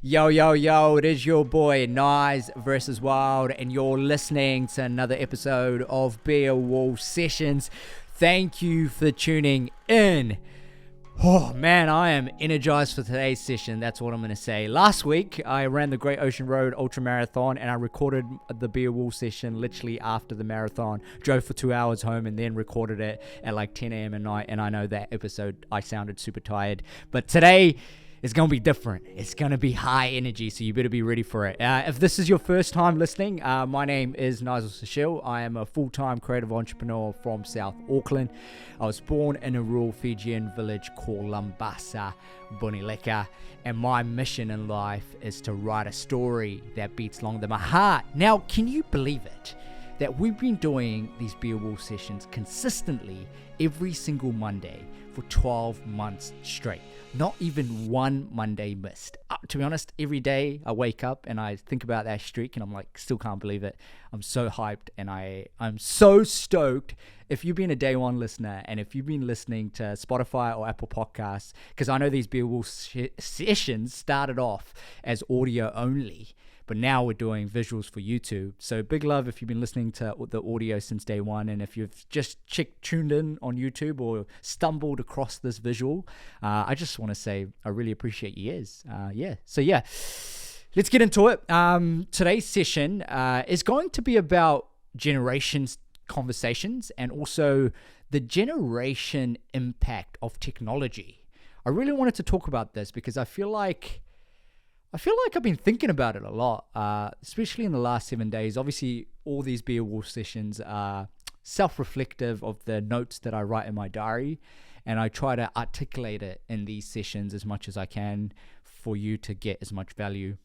Yo, yo, yo, it is your boy, Nice versus Wild, and you're listening to another episode of Beer Wall Sessions. Thank you for tuning in. Oh man, I am energized for today's session. That's what I'm going to say. Last week, I ran the Great Ocean Road Ultra Marathon, and I recorded the Beer Wall session literally after the marathon. Drove for 2 hours home and then recorded it at like 10 a.m. at night. And I know that episode, I sounded super tired. But today, it's going to be different. It's going to be high energy, so you better be ready for it. If this is your first time listening, my name is Nigel Sashil. I am a full-time creative entrepreneur from South Auckland. I was born in a rural Fijian village called Lambasa, Bunileka, and my mission in life is to write a story that beats along to my heart. Now, can you believe it? That we've been doing these Beer Wall sessions consistently every single Monday for 12 months straight. Not even one Monday missed. To be honest, every day I wake up and I think about that streak and I'm like, still can't believe it. I'm so hyped and I'm so stoked. If you've been a day one listener and if you've been listening to Spotify or Apple Podcasts, because I know these Beer Wall sessions started off as audio only, but now we're doing visuals for YouTube. So big love if you've been listening to the audio since day one. And if you've just tuned in on YouTube or stumbled across this visual, I just want to say I really appreciate your ears. So let's get into it. Today's session is going to be about generations conversations and also the generation impact of technology. I really wanted to talk about this because I feel like I've been thinking about it a lot, especially in the last 7 days. Obviously, all these Beer Wall sessions are self-reflective of the notes that I write in my diary, and I try to articulate it in these sessions as much as I can for you to get as much value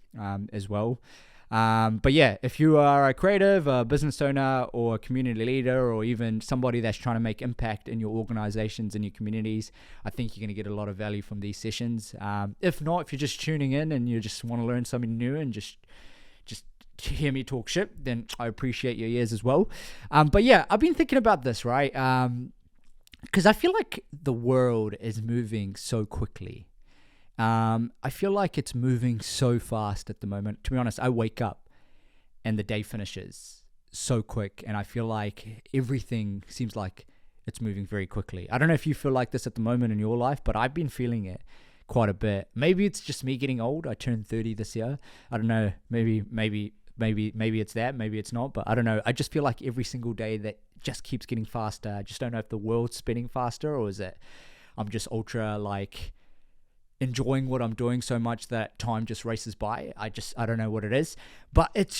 as well. But yeah, if you are a creative, a business owner, or a community leader, or even somebody that's trying to make impact in your organizations and your communities, I think you're going to get a lot of value from these sessions. If not, if you're just tuning in and you just want to learn something new and just hear me talk shit, then I appreciate your ears as well. But yeah, I've been thinking about this, right? Because I feel like the world is moving so quickly. I feel like it's moving so fast at the moment. To be honest, I wake up and the day finishes so quick, and I feel like everything seems like it's moving very quickly. I don't know if you feel like this at the moment in your life, but I've been feeling it quite a bit. Maybe it's just me getting old. I turned 30 this year. I don't know. Maybe it's that. Maybe it's not. But I don't know. I just feel like every single day that just keeps getting faster. I just don't know if the world's spinning faster or is it I'm just ultra enjoying what I'm doing so much that time just races by. I don't know what it is, but it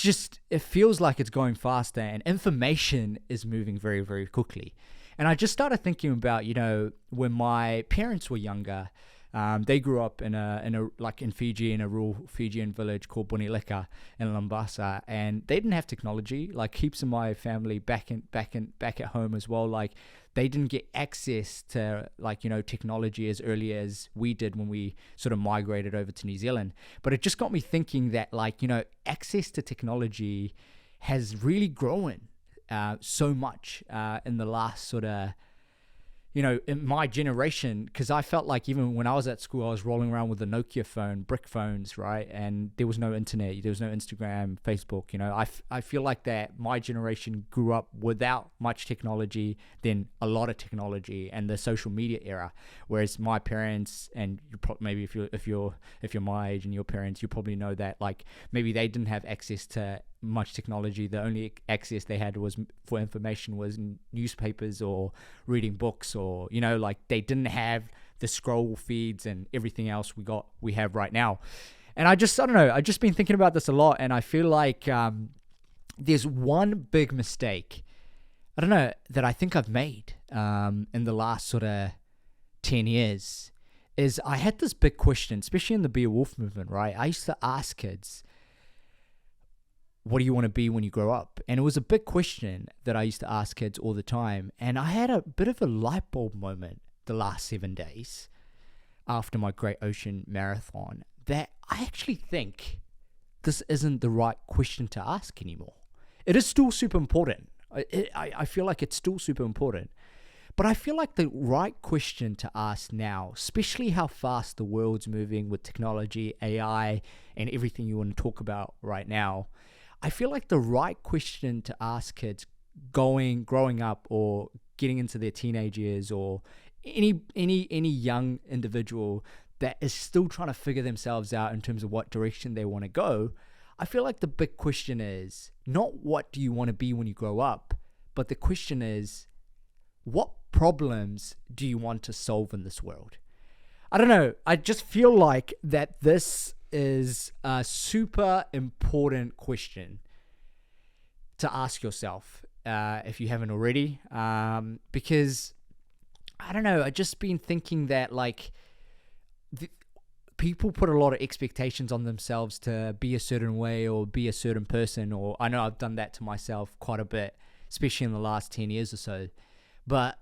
feels like it's going faster and information is moving very, very quickly. And I just started thinking about, when my parents were younger, they grew up in Fiji, in a rural Fijian village called Bunileka in Lambasa, and they didn't have technology. Like heaps of my family back at home as well. Like they didn't get access to technology as early as we did when we sort of migrated over to New Zealand. But it just got me thinking that access to technology has really grown so much in the last sort of in my generation, because I felt like even when I was at school, I was rolling around with a Nokia phone, brick phones, right? And there was no internet, there was no Instagram, Facebook, I feel like that my generation grew up without much technology, then a lot of technology and the social media era. Whereas my parents, and maybe if you're my age and your parents, you probably know that maybe they didn't have access to much technology. The only access they had for information was newspapers or reading books, or they didn't have the scroll feeds and everything else we have right now. And I don't know, I've just been thinking about this a lot, and I feel like there's one big mistake I don't know that I think I've made in the last sort of 10 years is I had this big question, especially in the Be a Wolf movement, right? I used to ask kids, what do you want to be when you grow up? And it was a big question that I used to ask kids all the time. And I had a bit of a light bulb moment the last 7 days after my Great Ocean Marathon that I actually think this isn't the right question to ask anymore. It is still super important. I feel like it's still super important. But I feel like the right question to ask now, especially how fast the world's moving with technology, AI, and everything you want to talk about right now, I feel like the right question to ask kids growing up or getting into their teenage years, or any young individual that is still trying to figure themselves out in terms of what direction they want to go, I feel like the big question is not what do you want to be when you grow up, but the question is, what problems do you want to solve in this world? I don't know. I just feel like that this is a super important question to ask yourself if you haven't already, because I don't know. I've just been thinking that like people put a lot of expectations on themselves to be a certain way or be a certain person, or I know I've done that to myself quite a bit, especially in the last 10 years or so. But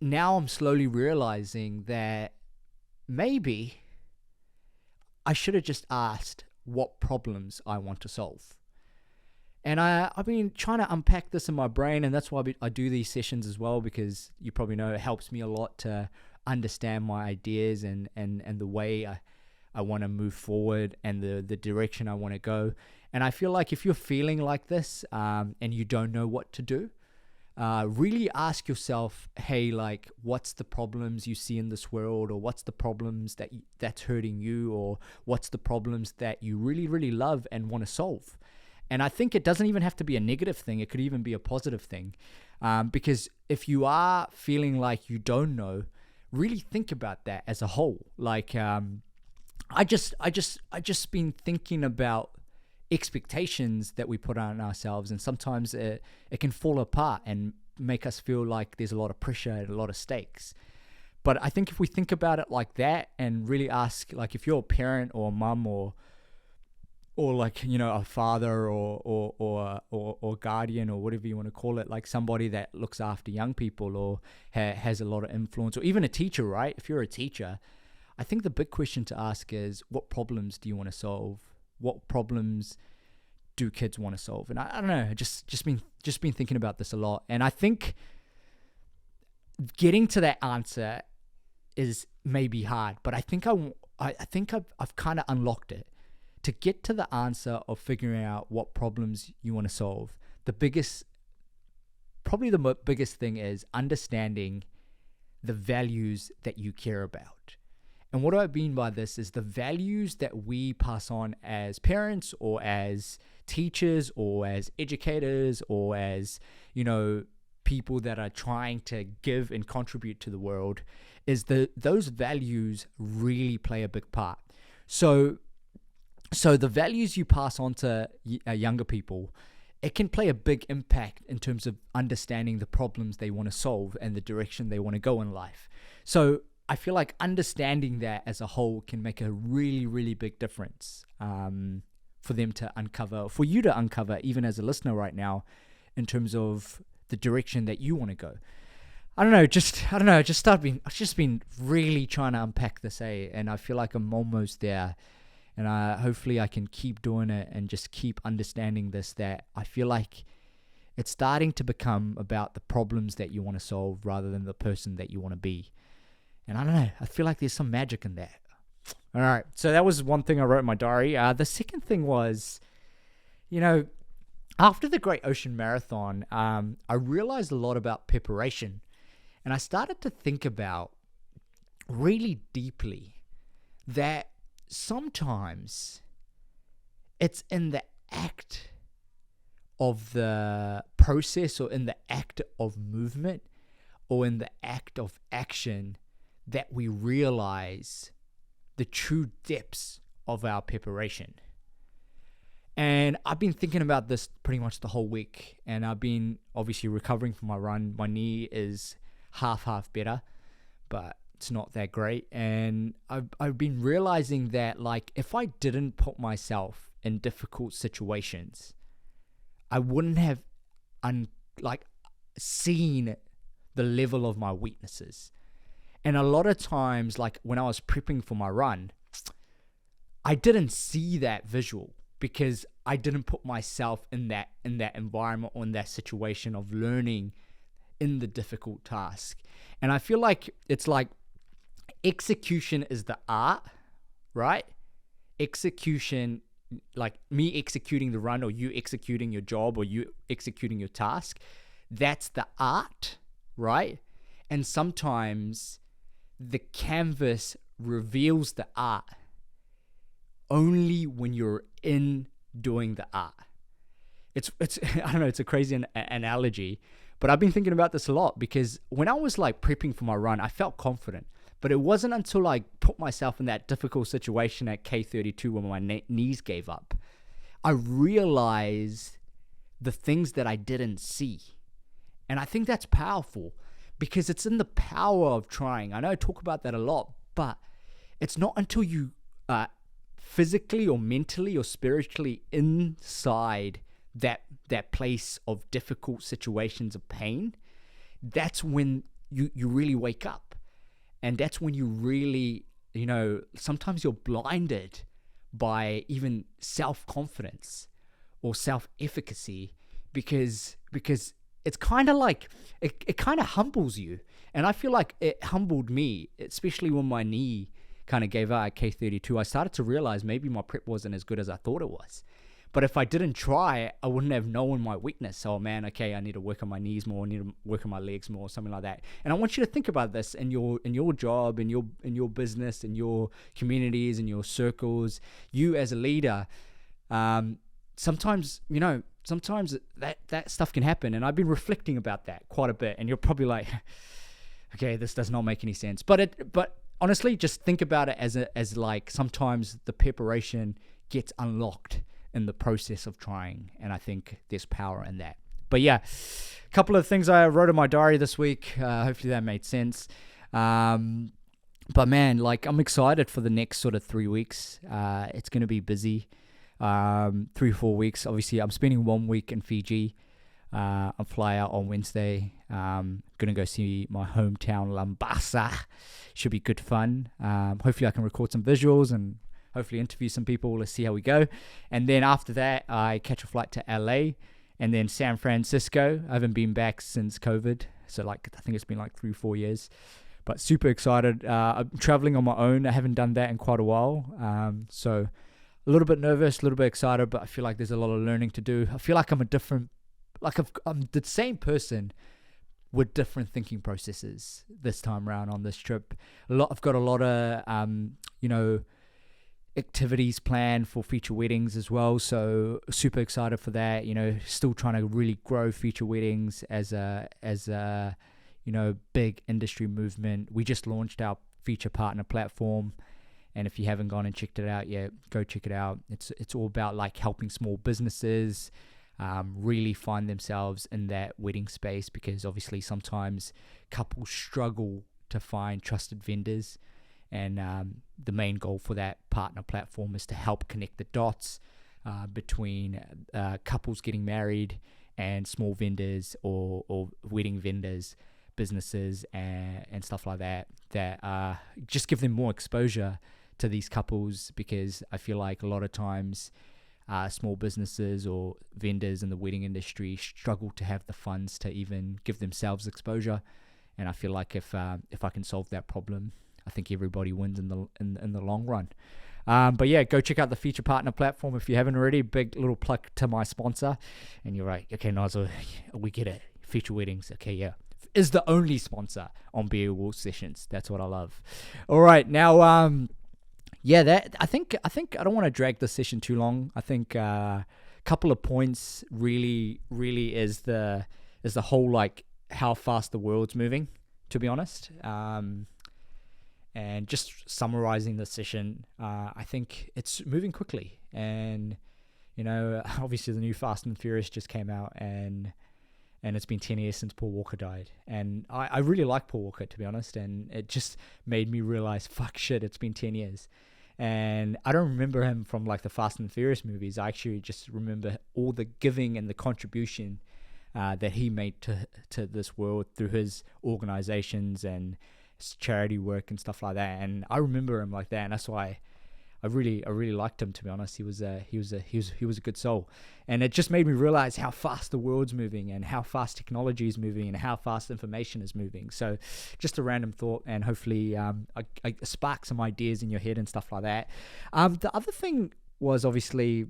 now I'm slowly realizing that maybe I should have just asked what problems I want to solve. And I've been trying to unpack this in my brain, and that's why I do these sessions as well, because you probably know it helps me a lot to understand my ideas and the way I want to move forward and the direction I want to go. And I feel like if you're feeling like this and you don't know what to do, really ask yourself, hey, like, what's the problems you see in this world, or what's the problems that's hurting you, or what's the problems that you really, really love and want to solve? And I think it doesn't even have to be a negative thing. It could even be a positive thing. Because if you are feeling like you don't know, really think about that as a whole. Like, I just been thinking about expectations that we put on ourselves, and sometimes it can fall apart and make us feel like there's a lot of pressure and a lot of stakes. But I think if we think about it like that and really ask, like, if you're a parent or a mum or like, you know, a father or guardian or whatever you want to call it, like somebody that looks after young people or has a lot of influence, or even a teacher, right? If you're a teacher, I think the big question to ask is, what problems do you want to solve? What problems do kids want to solve? And I don't know, just been thinking about this a lot. And I think getting to that answer is maybe hard, but I think I've kind of unlocked it. To get to the answer of figuring out what problems you want to solve, probably the biggest thing is understanding the values that you care about. And what I mean by this is the values that we pass on as parents or as teachers or as educators or as, you know, people that are trying to give and contribute to the world, is those values really play a big part. So the values you pass on to younger people, it can play a big impact in terms of understanding the problems they want to solve and the direction they want to go in life. So I feel like understanding that as a whole can make a really, really big difference for them to uncover, for you to uncover, even as a listener right now, in terms of the direction that you want to go. I've just been really trying to unpack this, and I feel like I'm almost there. And hopefully I can keep doing it and just keep understanding this, that I feel like it's starting to become about the problems that you want to solve rather than the person that you want to be. And I don't know, I feel like there's some magic in that. All right, so that was one thing I wrote in my diary. The second thing was, you know, after the Great Ocean Marathon, I realized a lot about preparation. And I started to think about really deeply that sometimes it's in the act of the process, or in the act of movement, or in the act of action, that we realize the true depths of our preparation. And I've been thinking about this pretty much the whole week, and I've been obviously recovering from my run. My knee is half better, but it's not that great. And I've been realizing that, like, if I didn't put myself in difficult situations, I wouldn't have seen the level of my weaknesses. And a lot of times, like when I was prepping for my run, I didn't see that visual because I didn't put myself in that environment or in that situation of learning in the difficult task. And I feel like it's like execution is the art, right? Execution like me executing the run, or you executing your job, or you executing your task, that's the art, right? And sometimes the canvas reveals the art only when you're in doing the art. It's I don't know, it's a crazy analogy, but I've been thinking about this a lot, because when I was like prepping for my run, I felt confident, but it wasn't until I put myself in that difficult situation at K32 when my knees gave up, I realized the things that I didn't see. And I think that's powerful, because it's in the power of trying. I know I talk about that a lot, but it's not until you physically or mentally or spiritually inside that place of difficult situations of pain, that's when you really wake up. And that's when you really, sometimes you're blinded by even self-confidence or self-efficacy, because it's kind of like, it kind of humbles you. And I feel like it humbled me, especially when my knee kind of gave out at K32. I started to realize maybe my prep wasn't as good as I thought it was. But if I didn't try, I wouldn't have known my weakness. Oh man, okay, I need to work on my knees more, I need to work on my legs more, something like that. And I want you to think about this in your job, in your business, in your communities, in your circles. You as a leader, sometimes that stuff can happen. And I've been reflecting about that quite a bit. And you're probably like, okay, this does not make any sense. But honestly, just think about it as like sometimes the preparation gets unlocked in the process of trying, and I think there's power in that. But yeah, a couple of things I wrote in my diary this week. Hopefully that made sense. But man, like, I'm excited for the next sort of 3 weeks. It's going to be busy. 3-4 weeks. Obviously, I'm spending 1 week in Fiji. I'll fly out on Wednesday. Gonna go see my hometown, Lambasa. Should be good fun. Hopefully I can record some visuals and hopefully interview some people. Let's see how we go. And then after that, I catch a flight to LA and then San Francisco. I haven't been back since COVID. So I think it's been like 3-4 years, but super excited. I'm traveling on my own. I haven't done that in quite a while. So a little bit nervous, a little bit excited, but I feel like there's a lot of learning to do. I feel like I'm I'm the same person with different thinking processes this time around on this trip. I've got a lot of, activities planned for future weddings as well. So super excited for that. Still trying to really grow future weddings as a big industry movement. We just launched our feature partner platform. And if you haven't gone and checked it out yet, go check it out. It's all about like helping small businesses really find themselves in that wedding space, because obviously sometimes couples struggle to find trusted vendors. And the main goal for that partner platform is to help connect the dots between couples getting married and small vendors or wedding vendors, businesses and stuff like that just give them more exposure to these couples, because I feel like a lot of times small businesses or vendors in the wedding industry struggle to have the funds to even give themselves exposure. And I feel like if I can solve that problem, I think everybody wins in the long run. But yeah, go check out the feature partner platform if you haven't already. Big little plug to my sponsor. And you're right, okay, Nigel, we get it. Feature Weddings, okay, yeah, is the only sponsor on Beer Wall Sessions. That's what I love. All right, now, I think I don't want to drag this session too long. I think a couple of points really is the whole like how fast the world's moving, to be honest. And just summarizing the session, I think it's moving quickly. And, obviously the new Fast and Furious just came out, and it's been 10 years since Paul Walker died. And I really like Paul Walker, to be honest. And it just made me realize, it's been 10 years. And I don't remember him from like the Fast and Furious movies. I actually just remember all the giving and the contribution that he made to this world through his organizations and charity work and stuff like that. And I remember him like that, and that's why I really liked him, to be honest. He was a good soul. And it just made me realize how fast the world's moving and how fast technology is moving and how fast information is moving. So just a random thought, and hopefully I spark some ideas in your head and stuff like that. The other thing was obviously,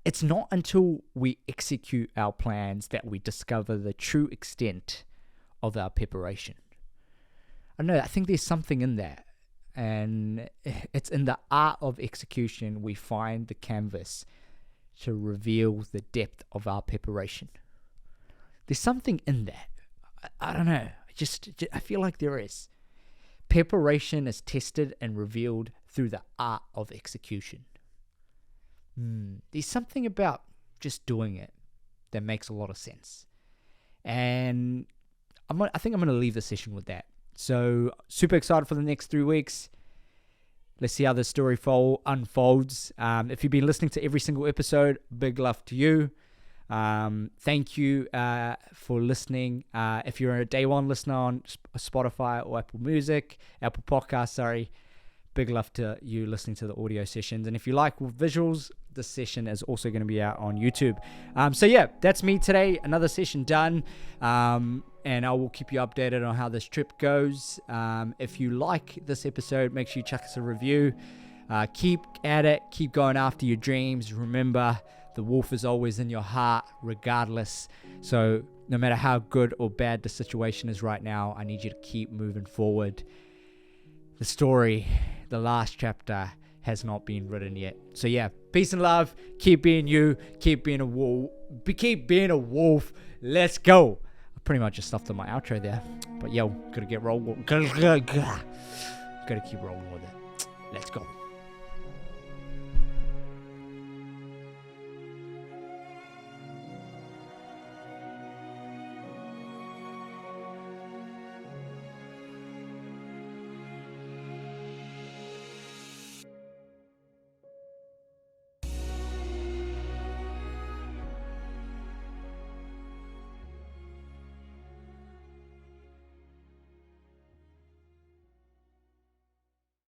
it's not until we execute our plans that we discover the true extent of our preparation. I don't know, I think there's something in that. And it's in the art of execution we find the canvas to reveal the depth of our preparation. There's something in that. I don't know. I feel like there is. Preparation is tested and revealed through the art of execution. There's something about just doing it that makes a lot of sense. And I think I'm going to leave the session with that. So, super excited for the next 3 weeks. Let's see how this story unfolds. If you've been listening to every single episode, big love to you. Thank you for listening. If you're a day one listener on Spotify or Apple Podcasts, big love to you listening to the audio sessions. And if you like visuals, this session is also going to be out on YouTube. So yeah, that's me today. Another session done. And I will keep you updated on how this trip goes. If you like this episode, make sure you chuck us a review. Keep at it. Keep going after your dreams. Remember, the wolf is always in your heart, regardless. So no matter how good or bad the situation is right now, I need you to keep moving forward. The story, the last chapter, has not been written yet. So yeah, peace and love. Keep being you. Keep being a wolf. Keep being a wolf. Let's go. I pretty much just stuffed up my outro there. But yo, gotta keep rolling with it. Let's go.